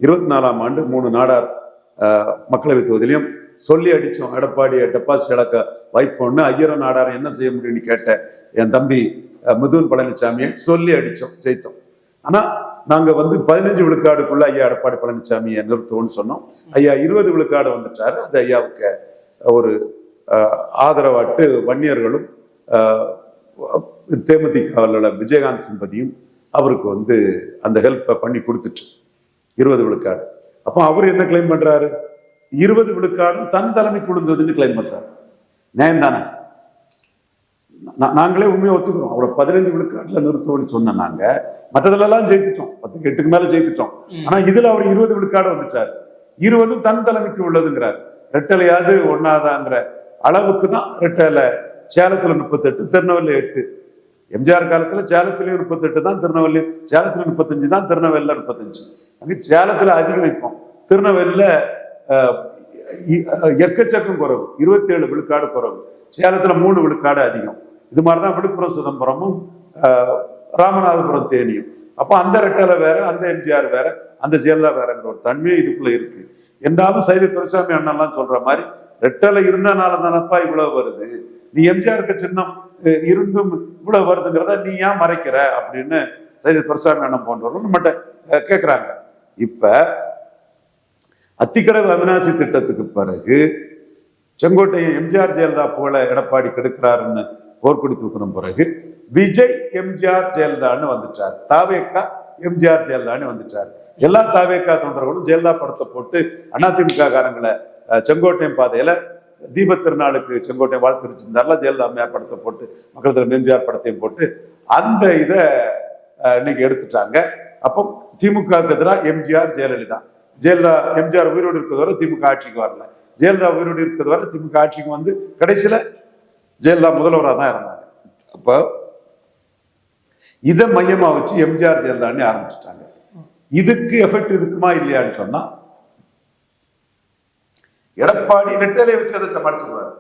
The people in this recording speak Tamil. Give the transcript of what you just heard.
24ஆம் ஆண்டு 3 நாடார் மக்களவை தொகுதியிலையும் சொல்லி அடித்தோம். எடப்பாடியை டெபாசிட் இழக்க வாய்ப்புன்னு ஐயரும் நாடாரும் என்ன செய்ய முடியும்னு கேட்ட என் தம்பி மிதுன் பழனிசாமியை சொல்லி அடித்தோம், ஜெயித்தோம். ஆனால் நாங்கள் 15 விழுக்காடுக்குள்ள ஐயா எடப்பாடி பழனிசாமியை நிறுத்துவோம்னு சொன்னோம். ஐயா 20 விழுக்காடு வந்துட்டாரு. அது ஐயாவுக்கு ஒரு ஆதரவாட்டு வன்னியர்களும் தேமுதிக விஜயகாந்த் சிம்பதியும் அவருக்கு அந்த ஹெல்ப்பை பண்ணி கொடுத்துட்டு 20 விழுக்காடு. அப்போ அவர் என்ன கிளைம் பண்றாரு? 20 விழுக்காடும் தன் தலைமைக்கு விழுந்ததுன்னு கிளைம் பண்றாரு. நியாயம் தானே? நாங்களே உண்மையை ஒத்துக்கிறோம். அவ்வளோ 15 விழுக்காட்டுல நிறுத்துவோம்னு சொன்ன நாங்க மற்றதுலாம் ஜெயித்துட்டோம், 10-8க்கு மேல ஜெயித்துட்டோம். ஆனா இதுல அவர் 20 விழுக்காடு வந்துட்டார். 20 தன் தலைமைக்கு உள்ளதுங்கிறார். ரெட்டலையாவது ஒன்னாதாங்கிற அளவுக்கு தான் ரெட்டலை. சேலத்துல 38, திருநெல்வேலி 8. எம்ஜிஆர் காலத்துல சேலத்திலயும் 38 தான், திருநெல்வேலி சேலத்துல 35 தான், திருநெல்வேலியில 35. அங்கே சேலத்துல அதிகம் வைப்போம், திருநெல்வேலியில எக்கச்சக்கம் குறைவு, 27 விழுக்காடு குறைவு. சேலத்துல 3 விழுக்காடு அதிகம். இது மாதிரிதான் விழுப்புரம் சிதம்பரமும் ராமநாதபுரம் தேனியும். அப்போ அந்த ரெட்டலை வேற, அந்த எம்ஜிஆர் வேற, அந்த ஜெயலலிதா வேறங்கிற ஒரு தன்மையே இதுக்குள்ள இருக்கு. என்றாலும் சைதை துரைசாமி அண்ணன்லாம் சொல்ற மாதிரி ரெட்டலை இருந்தனால தானப்பா இவ்வளவு வருது, நீ எம்ஜிஆருக்கு சின்னம் இருந்தும் இவ்வளவு வருதுங்கிறத நீ ஏன் மறைக்கிற அப்படின்னு சைதை துரைசாமி அண்ணன் போன்றவர்கள் நம்மகிட்ட கேட்குறாங்க. இப்ப அத்திக்கடவு அவிநாசி திட்டத்துக்கு பிறகு செங்கோட்டையை எம்ஜிஆர் ஜெயலலிதா போல எடப்பாடி கெடுக்கிறாருன்னு போர்க்குடி தூக்கின பிறகு விஜய் எம்ஜிஆர் ஜெயலலிதான்னு வந்துட்டார். தாவேக்கா எம்ஜிஆர் ஜெயலலிதான்னு வந்துட்டார். எல்லா தாவேக்கா தொண்டர்களும் ஜெயலலிதா படத்தை போட்டு அதிமுக காரங்களை செங்கோட்டையன் பாதையில தீப திருநாளுக்கு செங்கோட்டையன் வாழ்த்து வச்சிருந்தாருல, ஜெயலலிதா அம்மையார் படத்தை போட்டு மக்கள் தலைவர் எம்ஜிஆர் படத்தையும் போட்டு அந்த இதை இன்னைக்கு எடுத்துட்டாங்க. அப்போ திமுகவுக்கு எதிராக எம்ஜிஆர் ஜெயலலிதா, ஜெயலலிதா எம்ஜிஆர் உயிரோடு இருக்கிறது வரை திமுக ஆட்சிக்கு வரல, ஜெயலலிதா உயிரோடு இருக்கிறது வரை திமுக ஆட்சிக்கு கடைசியில ஜெயலலிதா முதல்வராக தான் இருந்தாங்க. அப்போ இதை மையமா வச்சு எம்ஜிஆர் ஜெயலலிதான்னு ஆரம்பிச்சுட்டாங்க. இதுக்கு எஃபெக்ட் இருக்குமா இல்லையான்னு சொன்னா எடப்பாடி ரெட்டலை வச்சு அதை சமாளிச்சிருவாரு.